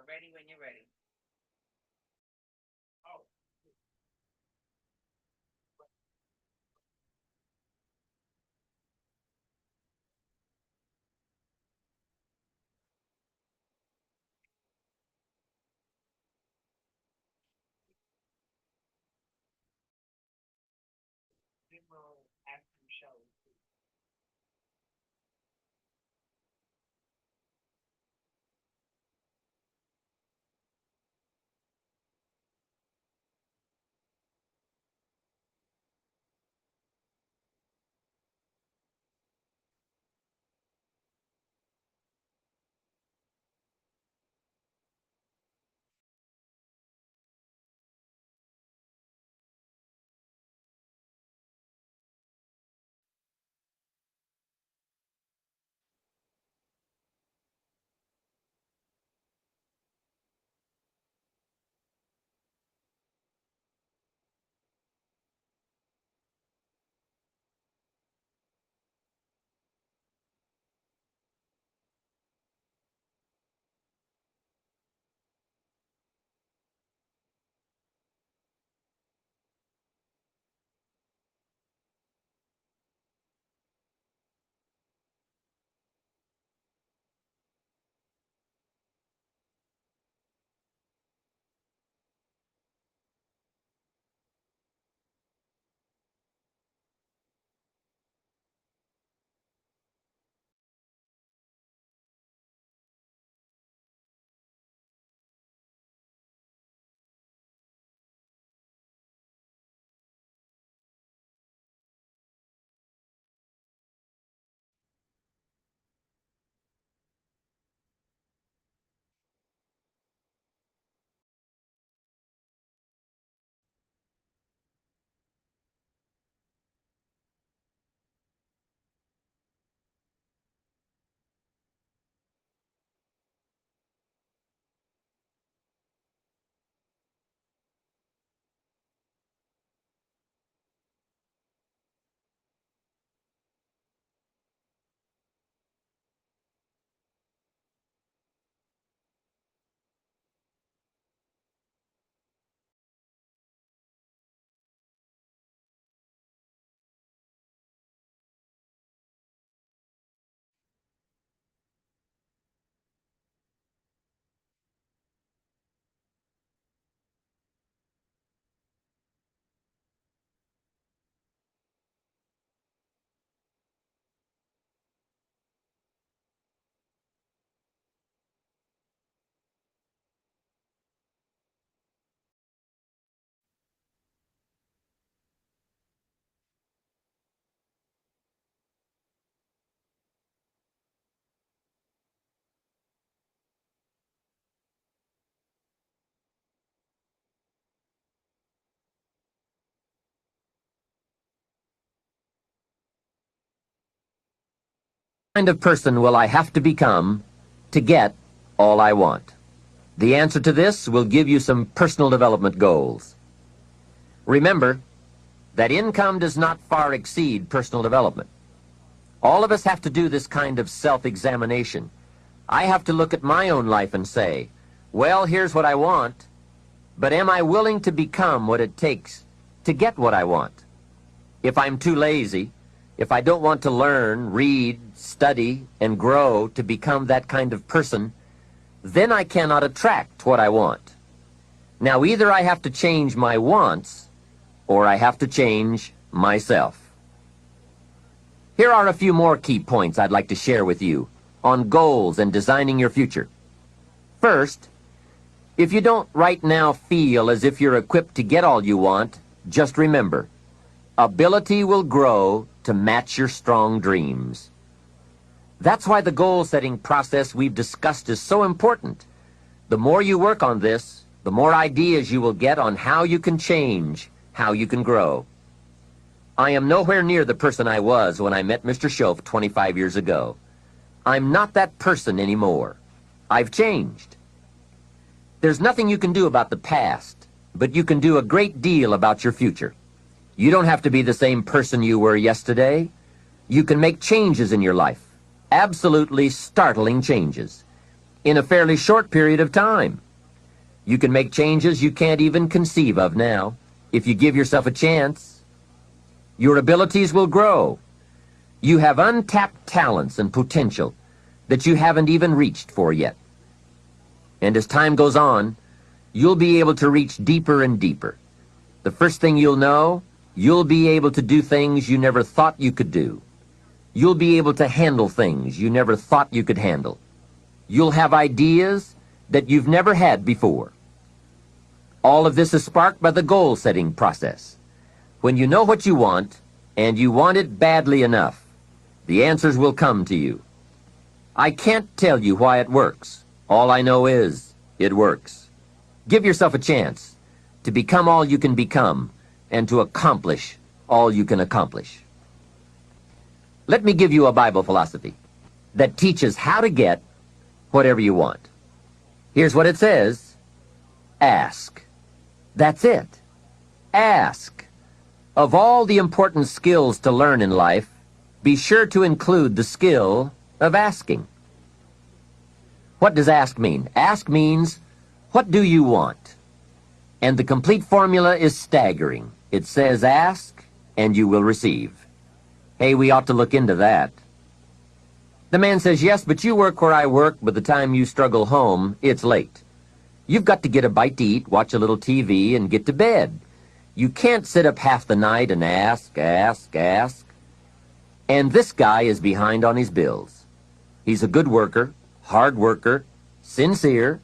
ready when you're ready. Oh, we will have some shows. What kind of person will I have to become to get all I want? The answer to this will give you some personal development goals. Remember that income does not far exceed personal development. All of us have to do this kind of self-examination. I have to look at my own life and say, well, here's what I want, but am I willing to become what it takes to get what I want? If I'm too lazy, if I don't want to learn, read, study, and grow to become that kind of person, then I cannot attract what I want. Now, either I have to change my wants, or I have to change myself. Here are a few more key points I'd like to share with you on goals and designing your future. First, if you don't right now feel as if you're equipped to get all you want, just remember, ability will grow to match your strong dreams. That's why the goal-setting process we've discussed is so important. The more you work on this, the more ideas you will get on how you can change, how you can grow. I am nowhere near the person I was when I met Mr. Shoaff 25 years ago. I'm not that person anymore. I've changed. There's nothing you can do about the past, but you can do a great deal about your future. You don't have to be the same person you were yesterday. You can make changes in your life, absolutely startling changes. in a fairly short period of time. You can make changes you can't even conceive of now if you give yourself a chance. Your abilities will grow. You have untapped talents and potential that you haven't even reached for yet. And as time goes on, you'll be able to reach deeper and deeper. The first thing you'll know, you'll be able to do things you never thought you could do. You'll be able to handle things you never thought you could handle. You'll have ideas that you've never had before. All of this is sparked by the goal-setting process. When you know what you want, and you want it badly enough, the answers will come to you. I can't tell you why it works. All I know is, it works. Give yourself a chance to become all you can become and to accomplish all you can accomplish. Let me give you a Bible philosophy that teaches how to get whatever you want. Here's what it says. Ask. That's it. Ask. Of all the important skills to learn in life, be sure to include the skill of asking. What does ask mean? Ask means, what do you want? And the complete formula is staggering. It says ask, and you will receive. Hey, we ought to look into that. The man says, yes, but you work where I work. By the time you struggle home, it's late. You've got to get a bite to eat, watch a little TV, and get to bed. You can't sit up half the night and ask. And this guy is behind on his bills. He's a good worker, hard worker, sincere,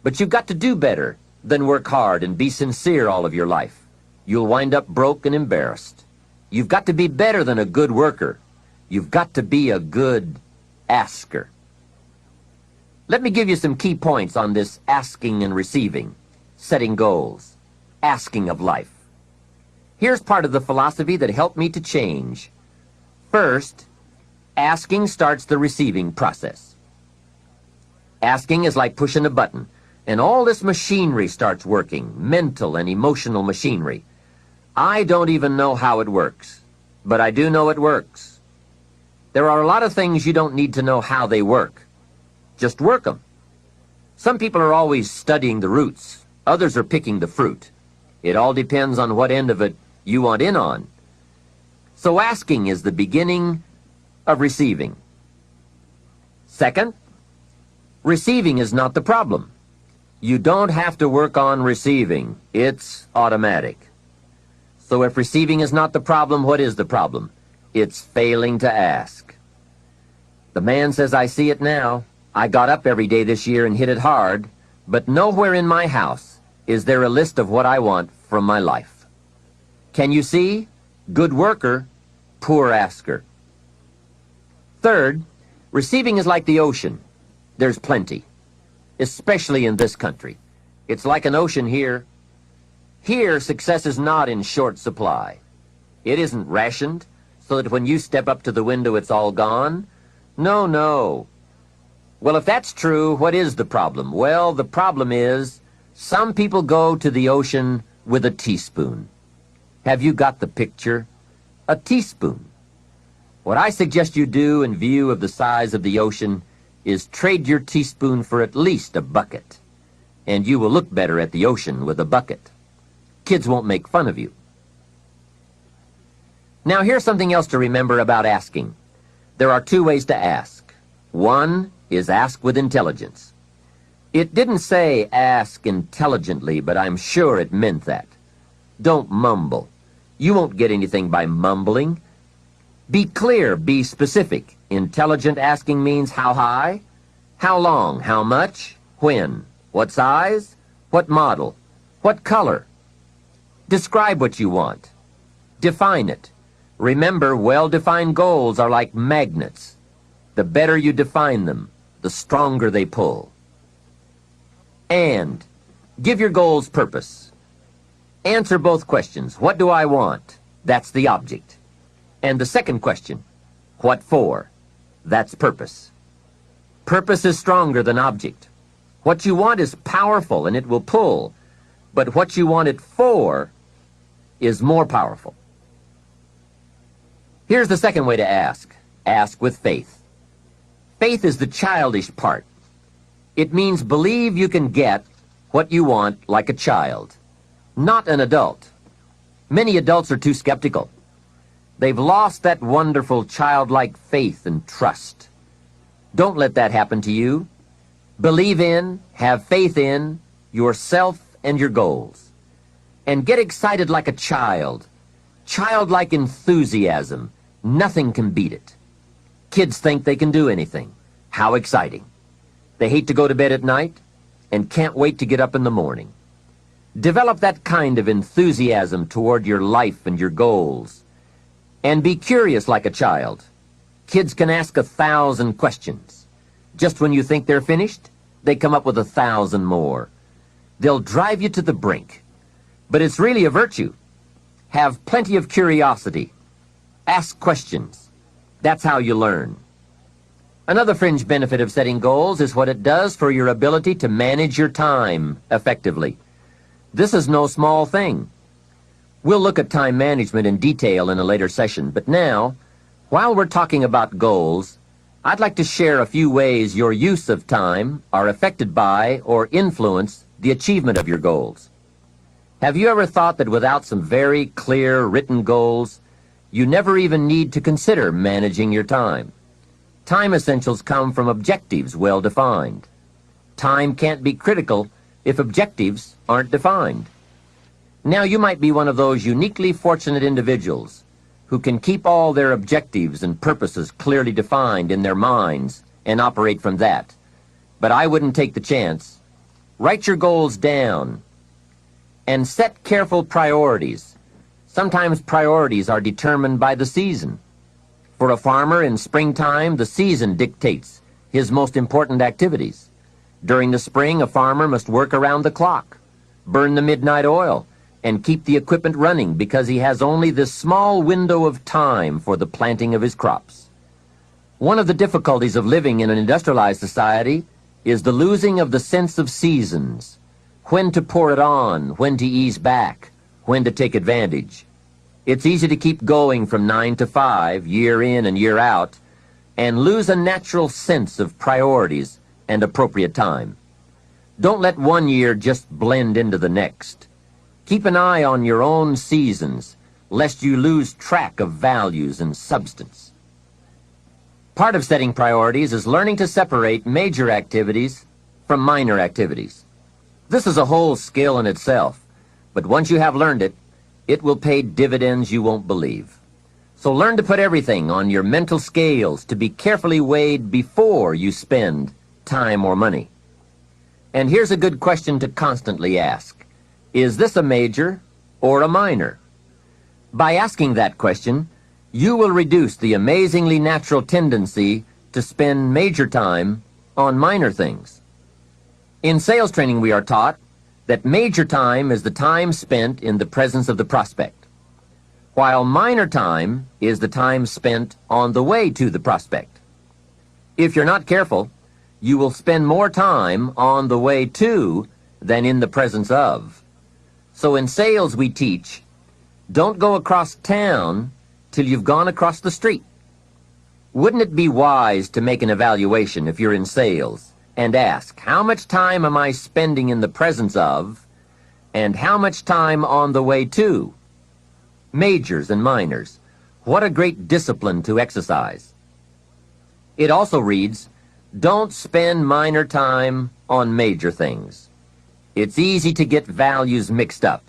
but you've got to do better than work hard and be sincere all of your life. You'll wind up broke and embarrassed. You've got to be better than a good worker. You've got to be a good asker. Let me give you some key points on this asking and receiving, setting goals, asking of life. Here's part of the philosophy that helped me to change. First, asking starts the receiving process. Asking is like pushing a button, and all this machinery starts working, mental and emotional machinery. I don't even know how it works, but I do know it works. There are a lot of things you don't need to know how they work. Just work them. Some people are always studying the roots. Others are picking the fruit. It all depends on what end of it you want in on. So asking is the beginning of receiving. Second, receiving is not the problem. You don't have to work on receiving. It's automatic. So if receiving is not the problem, what is the problem? It's failing to ask. The man says, I see it now. I got up every day this year and hit it hard, but nowhere in my house is there a list of what I want from my life. Can you see? Good worker, poor asker. Third, receiving is like the ocean. There's plenty, especially in this country. It's like an ocean here. Here, success is not in short supply. It isn't rationed so that when you step up to the window, it's all gone. No, no. Well, if that's true, what is the problem? Well, the problem is some people go to the ocean with a teaspoon. Have you got the picture? A teaspoon. What I suggest you do in view of the size of the ocean is trade your teaspoon for at least a bucket, and you will look better at the ocean with a bucket. Kids won't make fun of you. Now, here's something else to remember about asking. There are two ways to ask. One is ask with intelligence. It didn't say ask intelligently, but I'm sure it meant that. Don't mumble. You won't get anything by mumbling. Be clear, be specific. Intelligent asking means how high, how long, how much, when, what size, what model, what color. Describe what you want. Define it. Remember, well-defined goals are like magnets. The better you define them, the stronger they pull. And give your goals purpose. Answer both questions. What do I want? That's the object. And the second question, what for? That's purpose. Purpose is stronger than object. What you want is powerful and it will pull, but what you want it for is more powerful. Here's the second way to ask. Ask with faith. Faith is the childish part. It means believe you can get what you want like a child, not an adult. Many adults are too skeptical. They've lost that wonderful childlike faith and trust. Don't let that happen to you. Believe in, have faith in yourself and your goals. And get excited like a child. Childlike enthusiasm. Nothing can beat it. Kids think they can do anything. How exciting. They hate to go to bed at night and can't wait to get up in the morning. Develop that kind of enthusiasm toward your life and your goals. And be curious like a child. Kids can ask 1,000 questions. Just when you think they're finished, they come up with 1,000 more. They'll drive you to the brink. But it's really a virtue. Have plenty of curiosity. Ask questions. That's how you learn. Another fringe benefit of setting goals is what it does for your ability to manage your time effectively. This is no small thing. We'll look at time management in detail in a later session, but now, while we're talking about goals, I'd like to share a few ways your use of time are affected by or influence the achievement of your goals. Have you ever thought that without some very clear written goals, you never even need to consider managing your time? Time essentials come from objectives well defined. Time can't be critical if objectives aren't defined. Now you might be one of those uniquely fortunate individuals who can keep all their objectives and purposes clearly defined in their minds and operate from that. But I wouldn't take the chance. Write your goals down and set careful priorities. Sometimes priorities are determined by the season. For a farmer in springtime, the season dictates his most important activities. During the spring, a farmer must work around the clock, burn the midnight oil, and keep the equipment running because he has only this small window of time for the planting of his crops. One of the difficulties of living in an industrialized society is the losing of the sense of seasons. When to pour it on, when to ease back, when to take advantage. It's easy to keep going from 9 to 5, year in and year out, and lose a natural sense of priorities and appropriate time. Don't let one year just blend into the next. Keep an eye on your own seasons, lest you lose track of values and substance. Part of setting priorities is learning to separate major activities from minor activities. This is a whole skill in itself, but once you have learned it, it will pay dividends you won't believe. So learn to put everything on your mental scales to be carefully weighed before you spend time or money. And here's a good question to constantly ask. Is this a major or a minor? By asking that question, you will reduce the amazingly natural tendency to spend major time on minor things. In sales training, we are taught that major time is the time spent in the presence of the prospect, while minor time is the time spent on the way to the prospect. If you're not careful, you will spend more time on the way to than in the presence of. So in sales we teach, don't go across town till you've gone across the street. Wouldn't it be wise to make an evaluation if you're in sales and ask, how much time am I spending in the presence of, and how much time on the way to? Majors and minors. What a great discipline to exercise. It also reads, don't spend minor time on major things. It's easy to get values mixed up.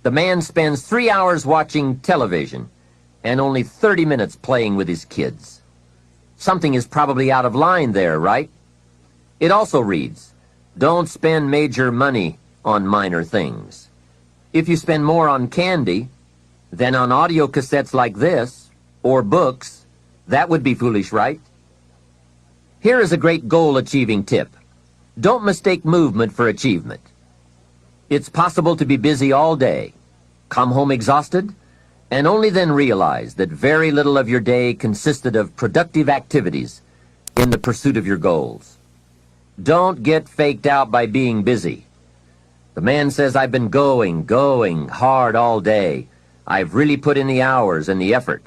The man spends 3 hours watching television and only 30 minutes playing with his kids. Something is probably out of line there, right? It also reads, don't spend major money on minor things. If you spend more on candy than on audio cassettes like this, or books, that would be foolish, right? Here is a great goal-achieving tip. Don't mistake movement for achievement. It's possible to be busy all day, come home exhausted, and only then realize that very little of your day consisted of productive activities in the pursuit of your goals. Don't get faked out by being busy. The man says, I've been going hard all day. I've really put in the hours and the effort.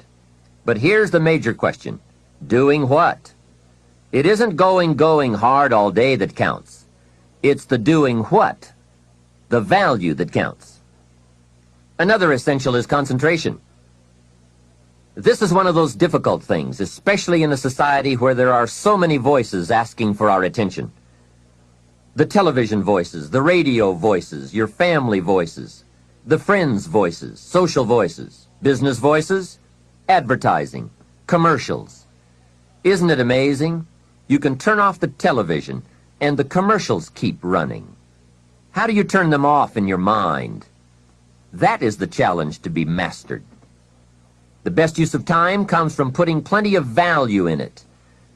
But here's the major question. Doing what? It isn't going hard all day that counts. It's the doing what, the value that counts. Another essential is concentration. This is one of those difficult things, especially in a society where there are so many voices asking for our attention. The television voices, the radio voices, your family voices, the friends' voices, social voices, business voices, advertising, commercials. Isn't it amazing? You can turn off the television and the commercials keep running. How do you turn them off in your mind? That is the challenge to be mastered. The best use of time comes from putting plenty of value in it,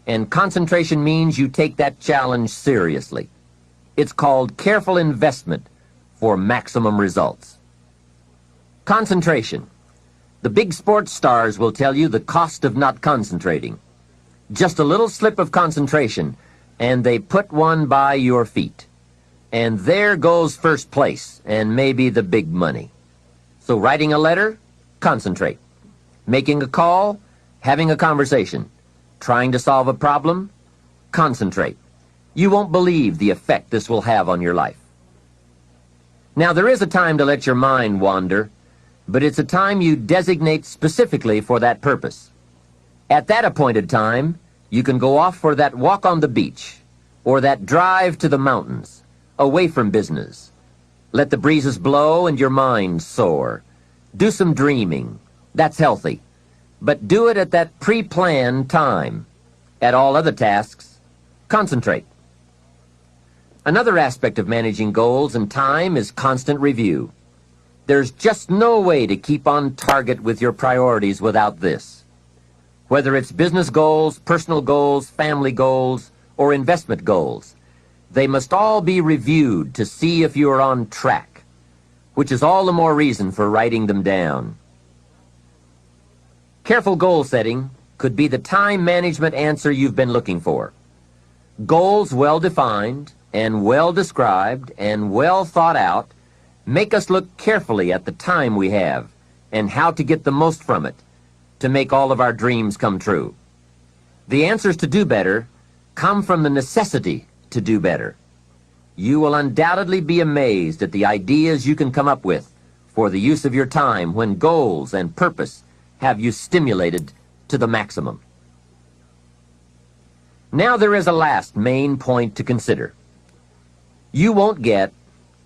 and concentration means you take that challenge seriously. It's called careful investment for maximum results. Concentration. The big sports stars will tell you the cost of not concentrating. Just a little slip of concentration, and they put one by your feet. And there goes first place, and maybe the big money. So writing a letter, concentrate. Making a call, having a conversation. Trying to solve a problem, concentrate. You won't believe the effect this will have on your life. Now, there is a time to let your mind wander, but it's a time you designate specifically for that purpose. At that appointed time, you can go off for that walk on the beach, or that drive to the mountains, away from business. Let the breezes blow and your mind soar. Do some dreaming. That's healthy. But do it at that pre-planned time. At all other tasks, concentrate. Another aspect of managing goals and time is constant review. There's just no way to keep on target with your priorities without this. Whether it's business goals, personal goals, family goals, or investment goals, they must all be reviewed to see if you are on track, which is all the more reason for writing them down. Careful goal setting could be the time management answer you've been looking for. Goals well defined and well described and well thought out make us look carefully at the time we have and how to get the most from it to make all of our dreams come true. The answers to do better come from the necessity to do better. You will undoubtedly be amazed at the ideas you can come up with for the use of your time when goals and purpose have you stimulated to the maximum. Now there is a last main point to consider. You won't get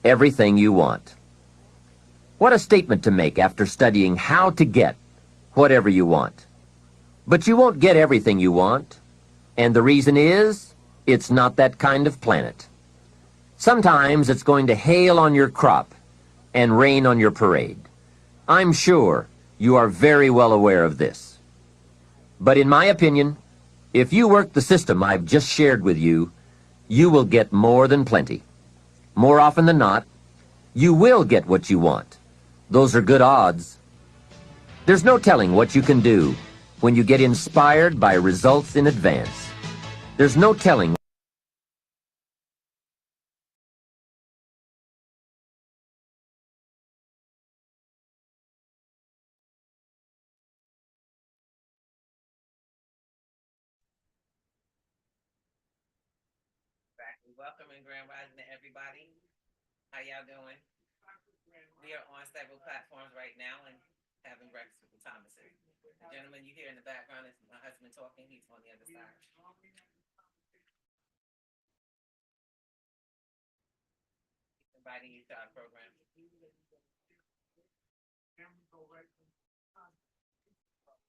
everything you want. What a statement to make after studying how to get whatever you want. But you won't get everything you want, and the reason is, it's not that kind of planet. Sometimes it's going to hail on your crop and rain on your parade. I'm sure you are very well aware of this. But in my opinion, if you work the system I've just shared with you, you will get more than plenty. More often than not, you will get what you want. Those are good odds. There's no telling what you can do when you get inspired by results in advance. There's no telling. Welcome and grand rising to everybody. How y'all doing? We are on several platforms right now and having breakfast with the Thomases. The gentleman you hear in the background is my husband talking. He's on the other side. Inviting you to our program.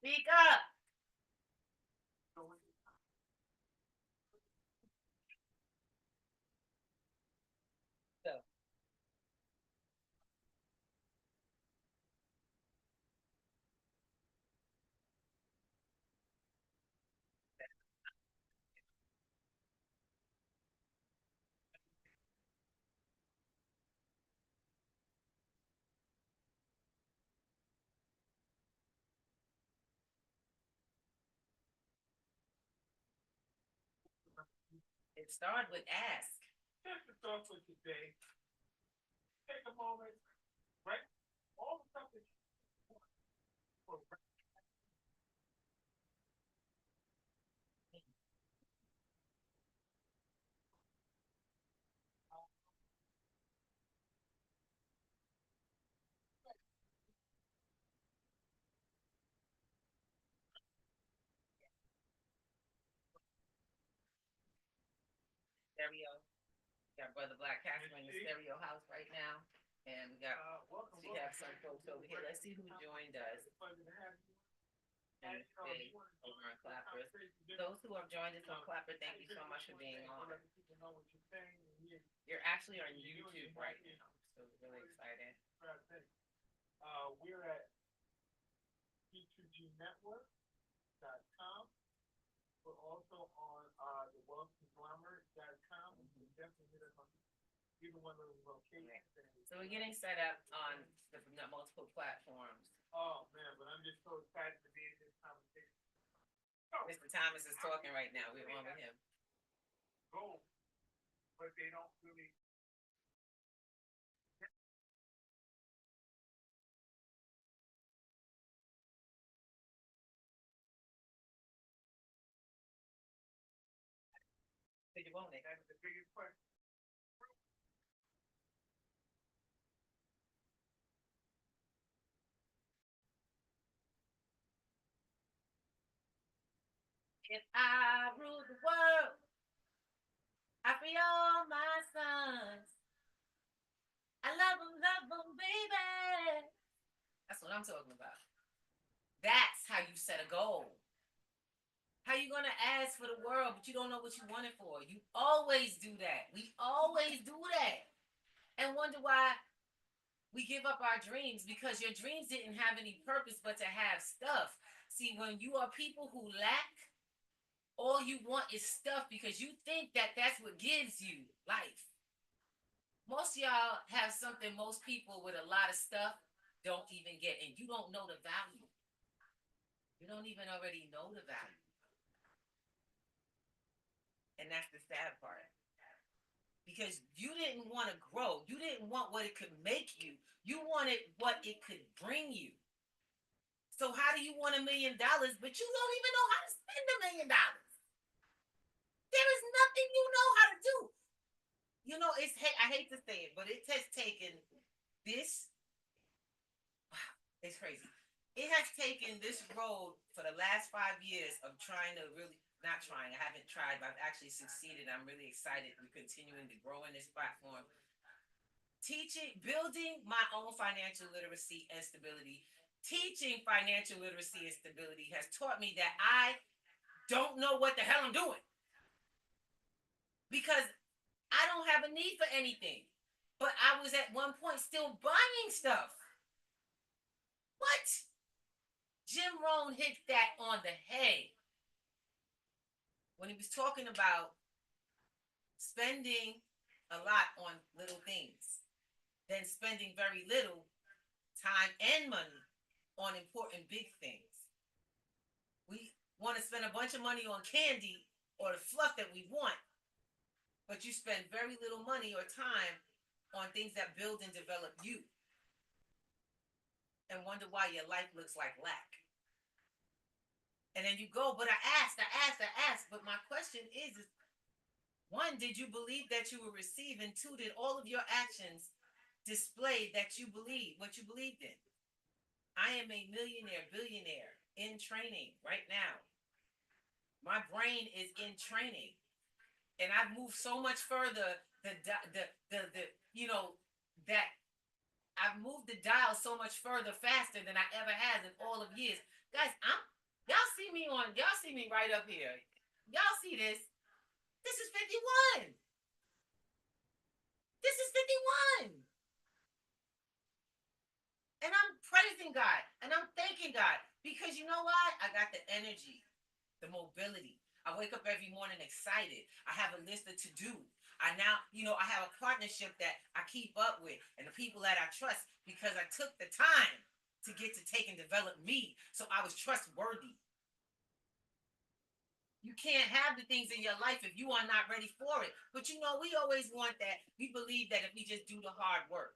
Speak up. So, it started with ask. Just to start with today, take a moment, right? All the stuff that you want. stereo. We got Brother Black Casper in the stereo house right now. And we have some folks over here. Let's see who joined us. And today over on Clapper. Those who have joined us on Clapper, thank you so much for being on. You're actually on YouTube right now, so we're really excited. We're at P2Gnetwork.com. We're also on the wealthconglomerate.com. Definitely hit us on either one of those locations. So we're getting set up on the multiple platforms. Oh man, but I'm just so excited to be in this conversation. Mr. Thomas is talking right now. We're on with him. Go, but they don't really. So you won't, Nick. That's the biggest question. If I rule the world, I free all my sons. I love them, baby. That's what I'm talking about. That's how you set a goal. How you gonna ask for the world, but you don't know what you want it for? You always do that. We always do that. And wonder why we give up our dreams, because your dreams didn't have any purpose but to have stuff. See, when you are people who lack, all you want is stuff because you think that that's what gives you life. Most of y'all have something most people with a lot of stuff don't even get, and you don't know the value. You don't even already know the value. And that's the sad part. Because you didn't want to grow. You didn't want what it could make you. You wanted what it could bring you. So how do you want $1 million, but you don't even know how to spend $1 million? There is nothing you know how to do. You know, I hate to say it, but it has taken this. Wow, it's crazy. It has taken this road for the last 5 years of trying to really, not trying, I haven't tried, but I've actually succeeded. I'm really excited. We're continuing to grow in this platform. Building my own financial literacy and stability. Teaching financial literacy and stability has taught me that I don't know what the hell I'm doing. Because I don't have a need for anything. But I was at one point still buying stuff. What? Jim Rohn hit that on the head when he was talking about spending a lot on little things, then spending very little time and money on important big things. We want to spend a bunch of money on candy or the fluff that we want, but you spend very little money or time on things that build and develop you, and wonder why your life looks like lack. And then you go, but I asked, but my question is, one, did you believe that you were received? And two, did all of your actions display that you believe what you believed in? I am a millionaire, billionaire in training right now. My brain is in training. And I've moved so much further, that I've moved the dial so much further faster than I ever have in all of years. Guys, y'all see me right up here. Y'all see this? This is 51. This is 51. And I'm praising God and I'm thanking God because you know what? I got the energy, the mobility. I wake up every morning excited. I have a list of to-do. I have a partnership that I keep up with and the people that I trust because I took the time to get to take and develop me so I was trustworthy. You can't have the things in your life if you are not ready for it. But we always want that. We believe that if we just do the hard work.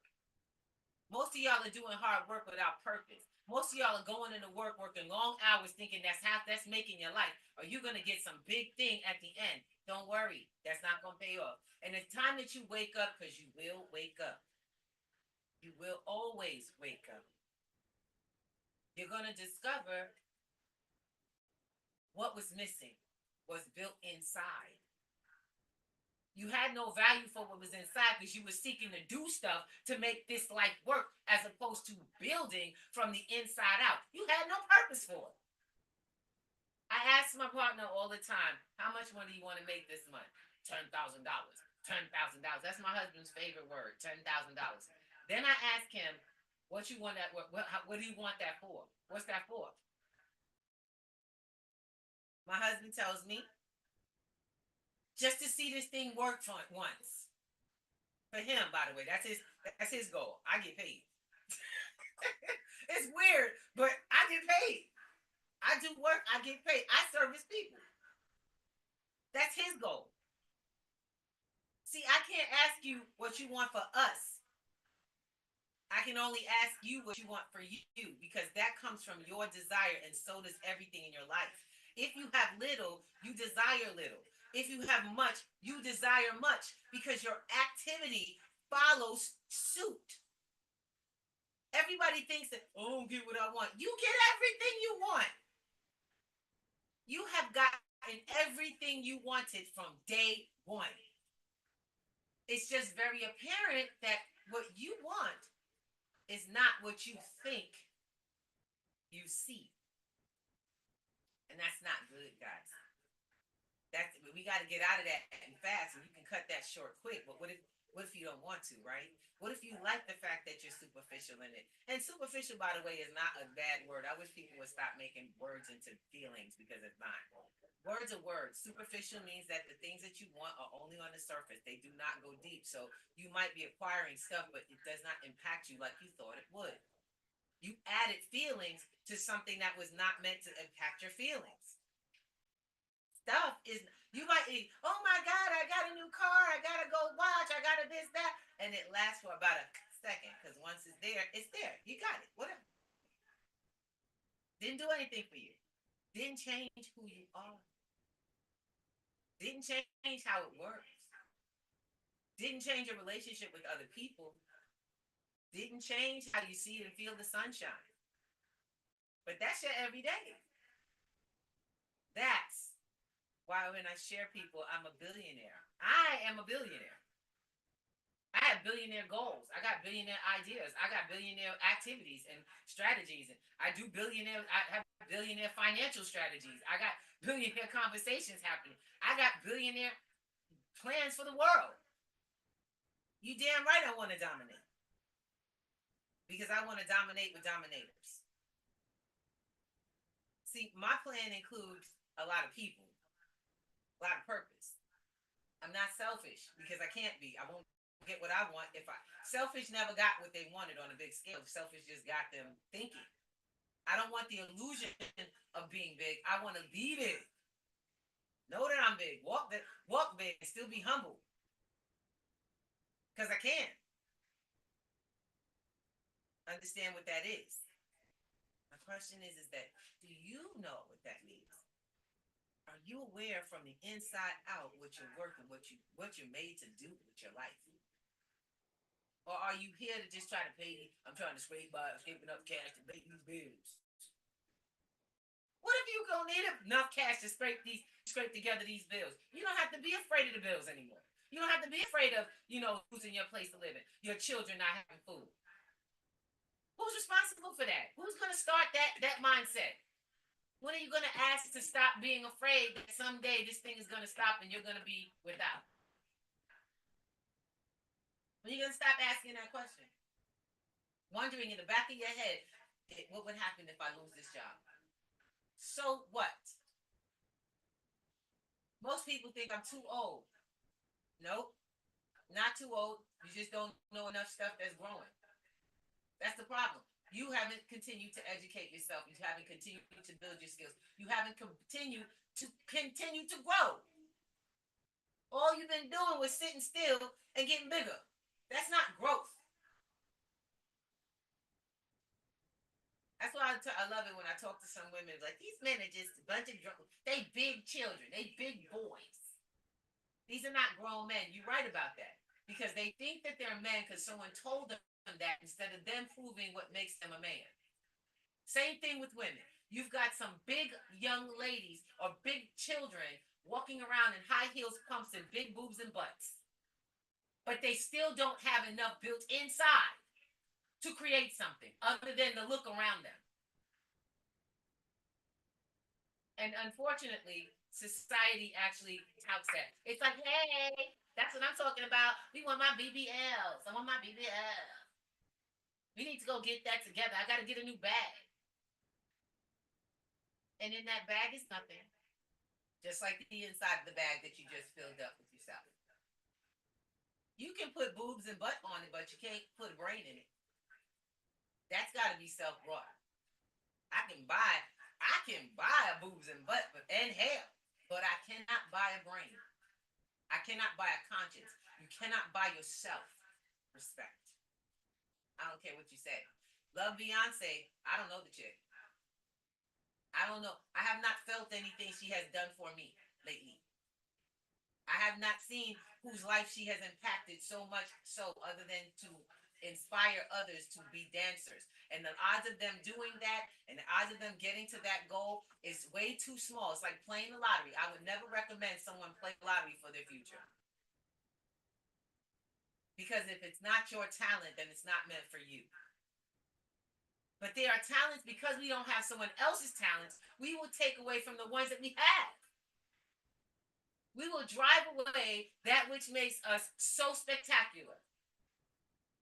Most of y'all are doing hard work without purpose. Most of y'all are going into work, working long hours, thinking that's making your life. Or you're going to get some big thing at the end. Don't worry. That's not going to pay off. And it's time that you wake up, because you will wake up. You will always wake up. You're going to discover what was missing was built inside. You had no value for what was inside because you were seeking to do stuff to make this life work as opposed to building from the inside out. You had no purpose for it. I ask my partner all the time, how much money do you want to make this month? $10,000. $10,000. That's my husband's favorite word, $10,000. Then I ask him, what you want that? What do you want that for? What's that for? My husband tells me, just to see this thing work for once. For him, by the way, that's his goal. I get paid. It's weird, but I get paid. I do work, I get paid. I service people. That's his goal. See, I can't ask you what you want for us. I can only ask you what you want for you because that comes from your desire, and so does everything in your life. If you have little, you desire little. If you have much, you desire much because your activity follows suit. Everybody thinks that, oh, I don't get what I want. You get everything you want. You have gotten everything you wanted from day one. It's just very apparent that what you want is not what you think you see. And that's not good, guys. We got to get out of that and fast, and you can cut that short quick. But what if you don't want to, right? What if you like the fact that you're superficial in it? And superficial, by the way, is not a bad word. I wish people would stop making words into feelings because it's not. Words are words. Superficial means that the things that you want are only on the surface. They do not go deep. So you might be acquiring stuff, but it does not impact you like you thought it would. You added feelings to something that was not meant to impact your feelings. Stuff is, you might be, oh my God, I got a new car, I gotta go watch, I gotta this, that, and it lasts for about a second because once it's there, you got it, whatever. Didn't do anything for you, didn't change who you are, didn't change how it works, didn't change your relationship with other people, didn't change how you see and feel the sunshine. But that's your everyday. That's why when I share people, I'm a billionaire. I am a billionaire. I have billionaire goals. I got billionaire ideas. I got billionaire activities and strategies. And I have billionaire financial strategies. I got billionaire conversations happening. I got billionaire plans for the world. You damn right I want to dominate. Because I want to dominate with dominators. See, my plan includes a lot of people. A lot of purpose. I'm not selfish because I can't be. I won't get what I want if selfish never got what they wanted on a big scale. Selfish just got them thinking. I don't want the illusion of being big. I want to be big. Know that I'm big. Walk big and still be humble. Because I can. Understand what that is. My question is that do you know what that means? Are you aware from the inside out what you're working, what you're made to do with your life? Or are you here to just try to pay? I'm trying to scrape enough cash to pay these bills. What if you don't need enough cash to scrape together these bills? You don't have to be afraid of the bills anymore. You don't have to be afraid of, losing your place to live in, your children not having food. Who's responsible for that? Who's going to start that mindset? When are you going to ask to stop being afraid that someday this thing is going to stop and you're going to be without? When are you going to stop asking that question? Wondering in the back of your head, what would happen if I lose this job? So what? Most people think I'm too old. Nope, not too old. You just don't know enough stuff that's growing. That's the problem. You haven't continued to educate yourself. You haven't continued to build your skills. You haven't continued to grow. All you've been doing was sitting still and getting bigger. That's not growth. That's why I love it when I talk to some women. Like, these men are just a bunch of drunk. They big children. They big boys. These are not grown men. You're right about that. Because they think that they're men because someone told them that instead of them proving what makes them a man. Same thing with women. You've got some big young ladies or big children walking around in high heels, pumps, and big boobs and butts. But they still don't have enough built inside to create something other than the look around them. And unfortunately, society actually touts that. It's like, hey, that's what I'm talking about. We want my BBLs. I want my BBL. We need to go get that together. I got to get a new bag. And in that bag is nothing. Just like the inside of the bag that you just filled up with yourself. You can put boobs and butt on it, but you can't put a brain in it. That's got to be self-brought. I can buy a boobs and butt and hair, but I cannot buy a brain. I cannot buy a conscience. You cannot buy your self-respect. I don't care what you say. Love Beyonce. I don't know the chick. I don't know. I have not felt anything she has done for me lately. I have not seen whose life she has impacted so much so other than to inspire others to be dancers. And the odds of them doing that and the odds of them getting to that goal is way too small. It's like playing the lottery. I would never recommend someone play lottery for their future. Because if it's not your talent, then it's not meant for you. But there are talents, because we don't have someone else's talents, we will take away from the ones that we have. We will drive away that which makes us so spectacular.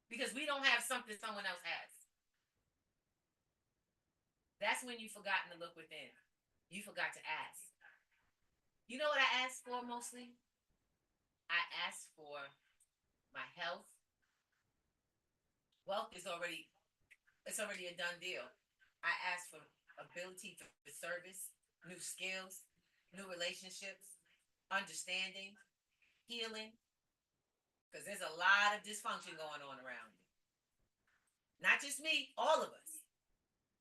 Because we don't have something someone else has. That's when you've forgotten to look within. You forgot to ask. You know what I asked for mostly? I asked for my health. Wealth is already a done deal. I asked for ability for service, new skills, new relationships, understanding, healing. Because there's a lot of dysfunction going on around you. Not just me, all of us.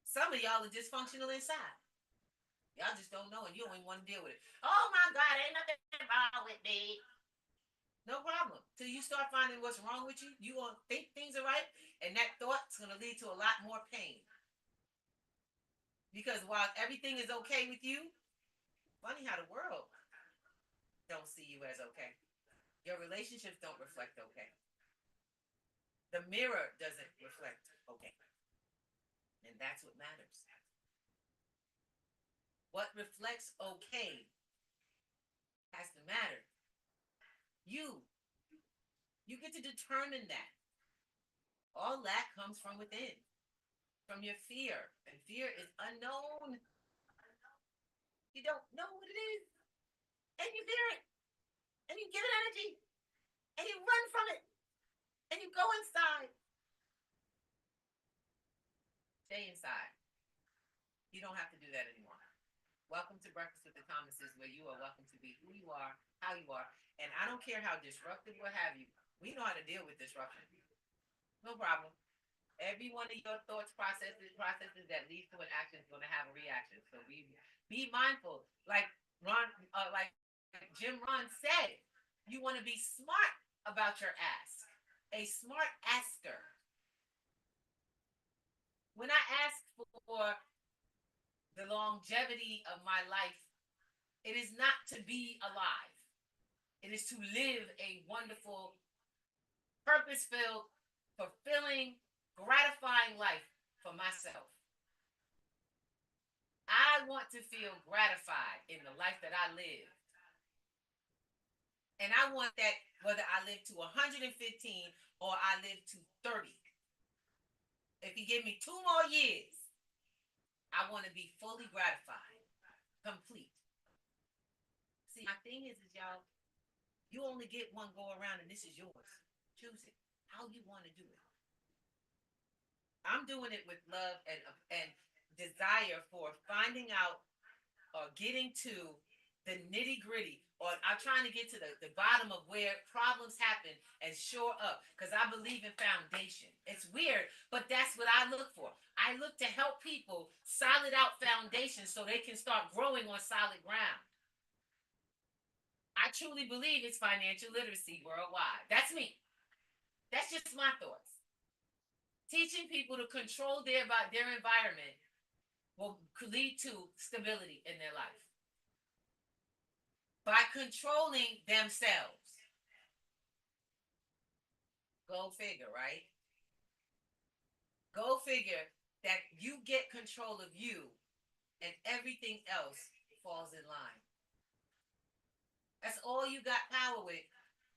Some of y'all are dysfunctional inside. Y'all just don't know and you don't even want to deal with it. Oh my God, ain't nothing wrong with me. No problem. Till you start finding what's wrong with you, you gonna think things are right, and that thought's gonna lead to a lot more pain. Because while everything is okay with you, funny how the world don't see you as okay. Your relationships don't reflect okay. The mirror doesn't reflect okay. And that's what matters. What reflects okay has to matter. You get to determine that. All that comes from within, from your fear. And fear is unknown. You don't know what it is. And you fear it. And you give it energy. And you run from it. And you go inside. Stay inside. You don't have to do that anymore. Welcome to Breakfast with the Thomases, where you are welcome to be who you are, how you are. And I don't care how disruptive, what have you. We know how to deal with disruption. No problem. Every one of your thoughts, processes that leads to an action is going to have a reaction. So be mindful. Like Jim Rohn said, you want to be smart about your ask. A smart asker. When I ask for the longevity of my life, it is not to be alive. It is to live a wonderful, purpose-filled, fulfilling, gratifying life for myself. I want to feel gratified in the life that I live. And I want that whether I live to 115 or I live to 30. If you give me 2 more years, I want to be fully gratified, complete. See, my thing is y'all, you only get one go around and this is yours. Choose it, how you want to do it. I'm doing it with love and desire for finding out or getting to the nitty gritty, or I'm trying to get to the bottom of where problems happen and shore up, because I believe in foundation. It's weird, but that's what I look for. I look to help people solid out foundations so they can start growing on solid ground. I truly believe it's financial literacy worldwide. That's me. That's just my thoughts. Teaching people to control their environment will lead to stability in their life. by controlling themselves. Go figure, right? Go figure that you get control of you and everything else falls in line. That's all you got power with.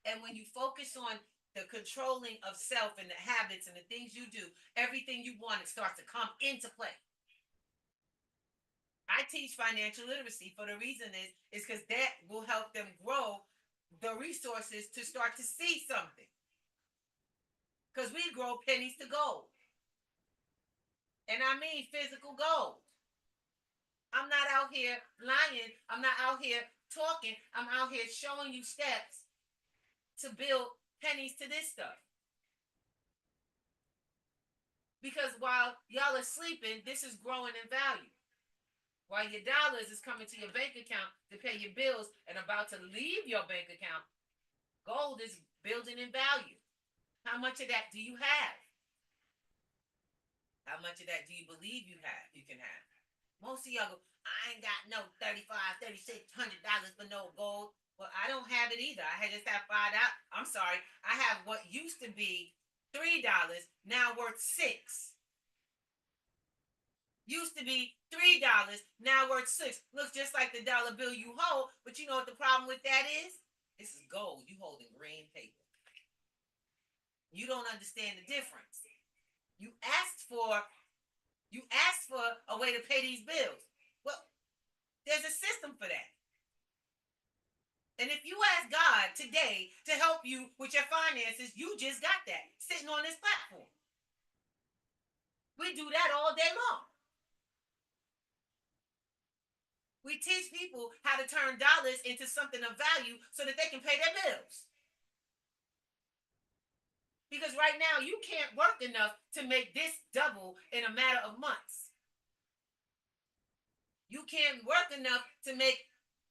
And when you focus on the controlling of self and the habits and the things you do, everything you want, it starts to come into play. I teach financial literacy for the reason is because that will help them grow the resources to start to see something. Because we grow pennies to gold. And I mean physical gold. I'm not out here lying. I'm not out here talking. I'm out here showing you steps to build pennies to this stuff. Because while y'all are sleeping, this is growing in value. While your dollars is coming to your bank account to pay your bills and about to leave your bank account, gold is building in value. How much of that do you have? How much of that do you believe you can have? Most of y'all go, I ain't got no $3,500, $3,600 for no gold. Well, I don't have it either. I just have $5. I'm sorry. I have what used to be $3, now worth $6. Used to be $3, now worth $6. Looks just like the dollar bill you hold, but you know what the problem with that is? This is gold. You holding green paper. You don't understand the difference. You asked for a way to pay these bills. Well, there's a system for that. And if you ask God today to help you with your finances, you just got that sitting on this platform. We do that all day long. We teach people how to turn dollars into something of value so that they can pay their bills. Because right now you can't work enough to make this double in a matter of months. You can't work enough to make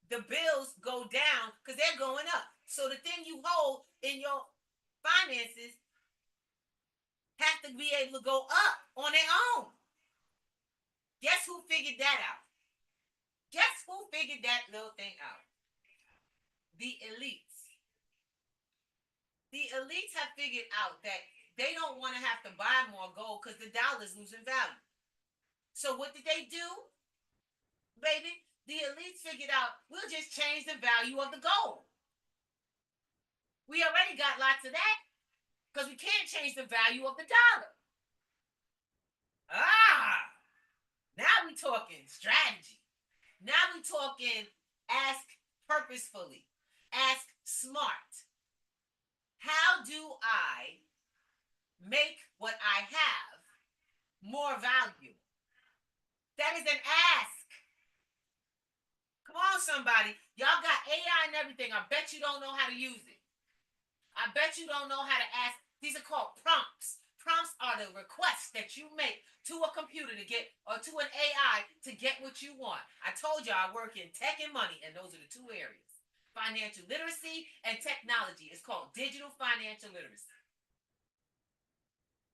the bills go down because they're going up. So the thing you hold in your finances have to be able to go up on their own. Guess who figured that out? Guess who figured that little thing out? The elites. The elites have figured out that they don't want to have to buy more gold because the dollar's losing value. So what did they do? Baby, the elites figured out we'll just change the value of the gold. We already got lots of that because we can't change the value of the dollar. Now we talking strategy. Now we talking ask purposefully, ask smart. How do I make what I have more valuable? That is an ask. Come on, somebody. Y'all got AI and everything. I bet you don't know how to use it. I bet you don't know how to ask. These are called prompts. Prompts are the requests that you make to a computer to get, or to an AI to get what you want. I told you I work in tech and money, and those are the two areas. Financial literacy and technology. It's called digital financial literacy.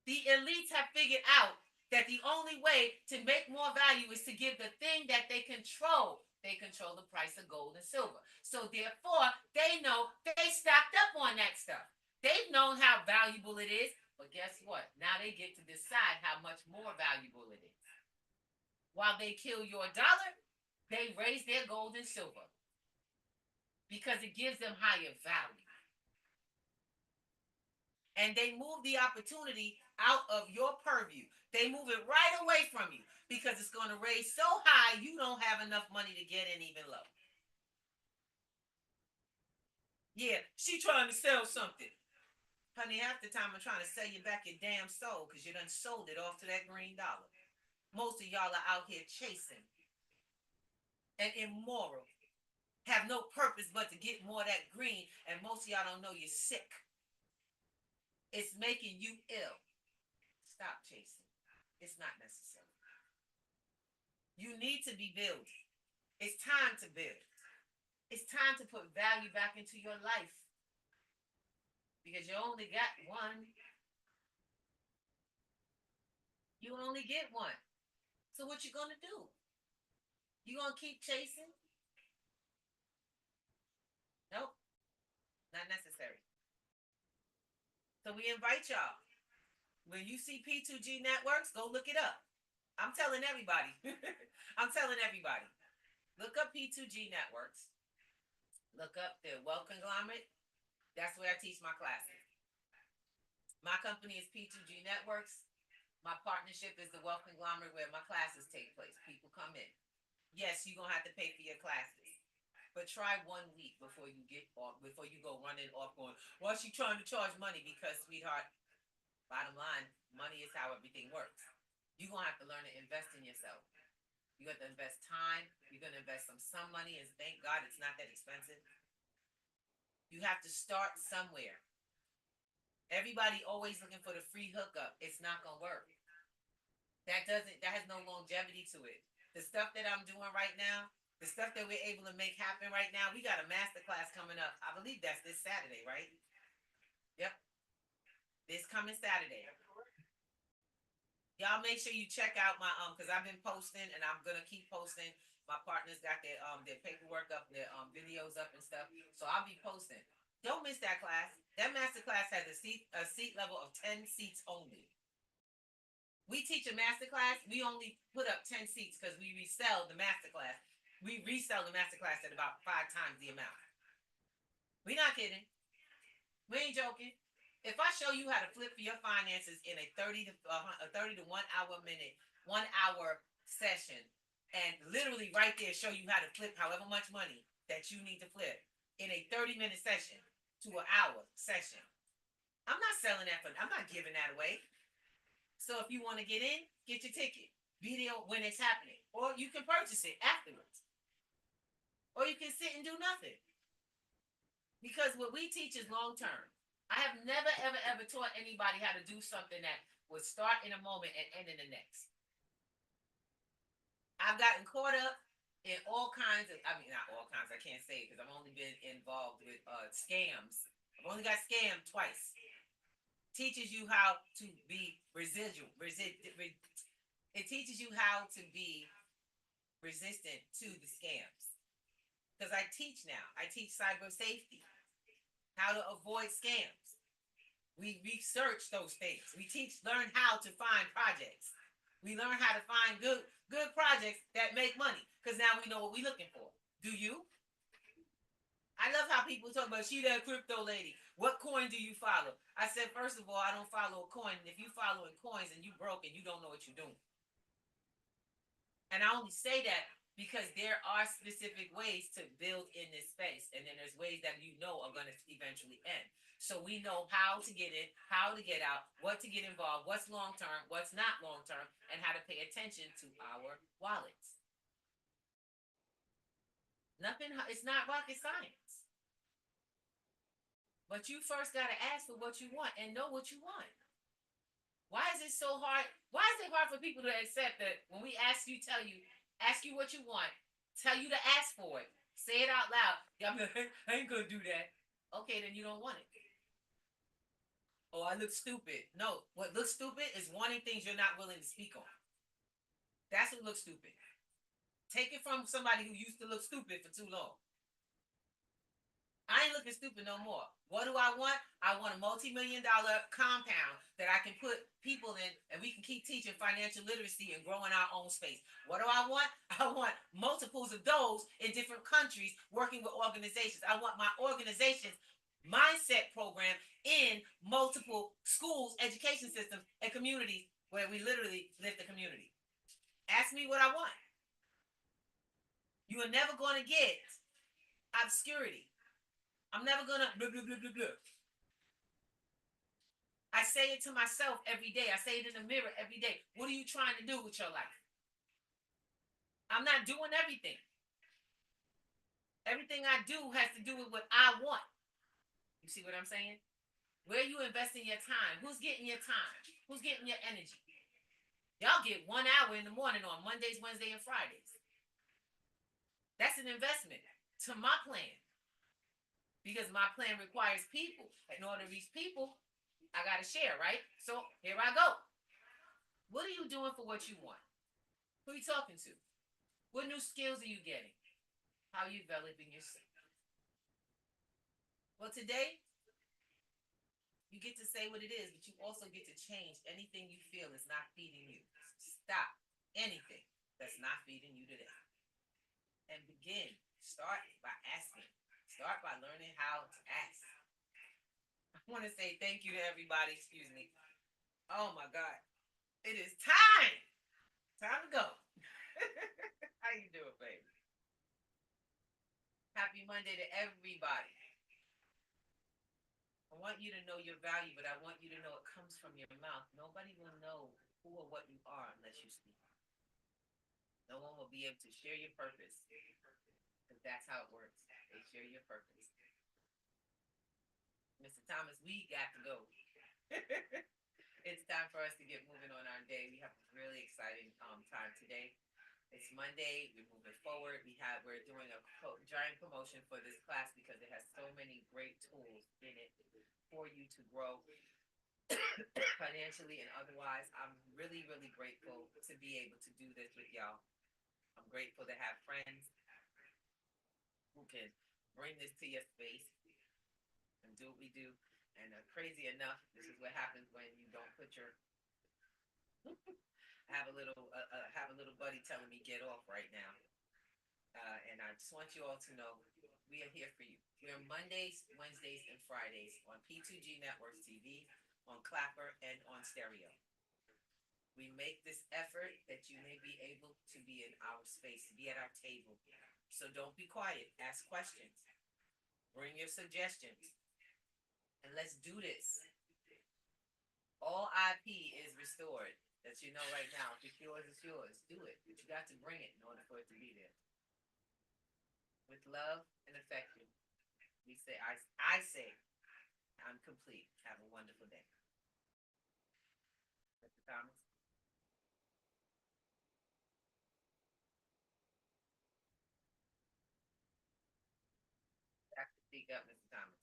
The elites have figured out that the only way to make more value is to give the thing that they control. They control the price of gold and silver. So therefore, they know they stocked up on that stuff. They've known how valuable it is, but guess what? Now they get to decide how much more valuable it is. While they kill your dollar, they raise their gold and silver because it gives them higher value. And they move the opportunity out of your purview. They move it right away from you because it's going to raise so high you don't have enough money to get in even low. Yeah, she trying to sell something. Honey, half the time I'm trying to sell you back your damn soul because you done sold it off to that green dollar. Most of y'all are out here chasing and immoral. Have no purpose but to get more of that green, and most of y'all don't know you're sick. It's making you ill. Stop chasing. It's not necessary. You need to be building. It's time to build. It's time to put value back into your life. Because you only got one. You only get one. So what you gonna do? You gonna keep chasing? Nope, not necessary. So we invite y'all. When you see P2G networks, go look it up. I'm telling everybody. I'm telling everybody. Look up P2G networks. Look up the Wealth Conglomerate. That's where I teach my classes. My company is P2G Networks. My partnership is the Wealth Conglomerate where my classes take place. People come in. Yes, you're gonna have to pay for your classes. But try 1 week before you get off, before you go running off going, why is she trying to charge money? Because, sweetheart, bottom line, money is how everything works. You're gonna have to learn to invest in yourself. You have to invest time, you're gonna invest some money, and thank God it's not that expensive. You have to start somewhere. Everybody always looking for the free hookup. It's not gonna work. That has no longevity to it. The stuff that I'm doing right now, the stuff that we're able to make happen right now, we got a master class coming up. I believe that's this Saturday, right? Yep. This coming Saturday. Y'all make sure you check out my because I've been posting and I'm gonna keep posting. My partners got their paperwork up, their videos up and stuff. So I'll be posting. Don't miss that class. That master class has a seat level of 10 seats only. We teach a master class, we only put up 10 seats because we resell the master class. We resell the master class at about 5 times the amount. We're not kidding. We ain't joking. If I show you how to flip for your finances in a 30 to 1 hour minute, 1 hour session, and literally right there show you how to flip however much money that you need to flip in a 30-minute session to an hour session, I'm not selling that I'm not giving that away. So if you want to get in, get your ticket. Video when it's happening. Or you can purchase it afterwards. Or you can sit and do nothing. Because what we teach is long term. I have never, ever, ever taught anybody how to do something that would start in a moment and end in the next. I've gotten caught up in all kinds of, I mean, not all kinds, I can't say because I've only been involved with scams. I've only got scammed twice. Teaches you how to be it teaches you how to be resistant to the scams. Because I teach now. I teach cyber safety, how to avoid scams. We research those things. We learn how to find projects. We learn how to find good projects that make money. Because now we know what we're looking for. Do you? I love how people talk about she that crypto lady. What coin do you follow? I said, first of all, I don't follow a coin. If you following coins and you broke and you don't know what you're doing. And I only say that because there are specific ways to build in this space. And then there's ways that you know are going to eventually end. So we know how to get in, how to get out, what to get involved, what's long-term, what's not long-term, and how to pay attention to our wallets. It's not rocket science. But you first got to ask for what you want and know what you want. Why is it so hard? Why is it hard for people to accept that when we ask you what you want, tell you to ask for it, say it out loud? I ain't gonna do that. Okay, then you don't want it. Oh, I look stupid. No, what looks stupid is wanting things you're not willing to speak on. That's what looks stupid. Take it from somebody who used to look stupid for too long. I ain't looking stupid no more. What do I want? I want a multi-million-dollar compound that I can put people in and we can keep teaching financial literacy and growing our own space. What do I want? I want multiples of those in different countries working with organizations. I want my organization's mindset program in multiple schools, education systems, and communities where we literally lift the community. Ask me what I want. You are never going to get obscurity. I'm never gonna blah, blah, blah, blah, blah. I say it to myself every day. I say it in the mirror every day. What are you trying to do with your life? I'm not doing everything. Everything I do has to do with what I want. You see what I'm saying? Where are you investing your time? Who's getting your time? Who's getting your energy? Y'all get 1 hour in the morning on Mondays, Wednesdays, and Fridays. That's an investment to my plan. Because my plan requires people. In order to reach people, I got to share, right? So here I go. What are you doing for what you want? Who are you talking to? What new skills are you getting? How are you developing yourself? Well, today, you get to say what it is, but you also get to change anything you feel is not feeding you. Stop anything that's not feeding you today. And begin. Start by asking. Start by learning how to ask. I want to say thank you to everybody. Excuse me. Oh my God. It is time. Time to go. How you doing, baby? Happy Monday to everybody. I want you to know your value, but I want you to know it comes from your mouth. Nobody will know who or what you are unless you speak. No one will be able to share your purpose because that's how it works. They share your purpose. Mr. Thomas, we got to go. It's time for us to get moving on our day. We have a really exciting time today. It's Monday. We're moving forward. We're doing a giant promotion for this class because it has so many great tools in it for you to grow financially and otherwise. I'm really, really grateful to be able to do this with y'all. I'm grateful to have friends who can bring this to your space and do what we do. And crazy enough, this is what happens when you don't put your. I have a little buddy telling me get off right now, and I just want you all to know we are here for you. We're Mondays, Wednesdays, and Fridays on P2G Networks TV, on Clapper, and on Stereo. We make this effort that you may be able to be in our space, to be at our table. So don't be quiet. Ask questions. Bring your suggestions. And let's do this. All IP is restored. That you know right now. If it's yours, it's yours. Do it. But you got to bring it in order for it to be there. With love and affection, we say, I say, I'm complete. Have a wonderful day. Mr. Thomas? You have to speak up, Mr. Thomas.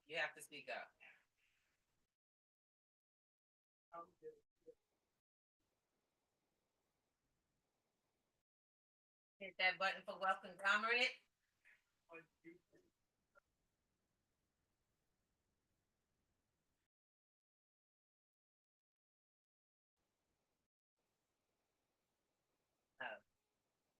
You have to speak up. Hit that button for welcome, comrade.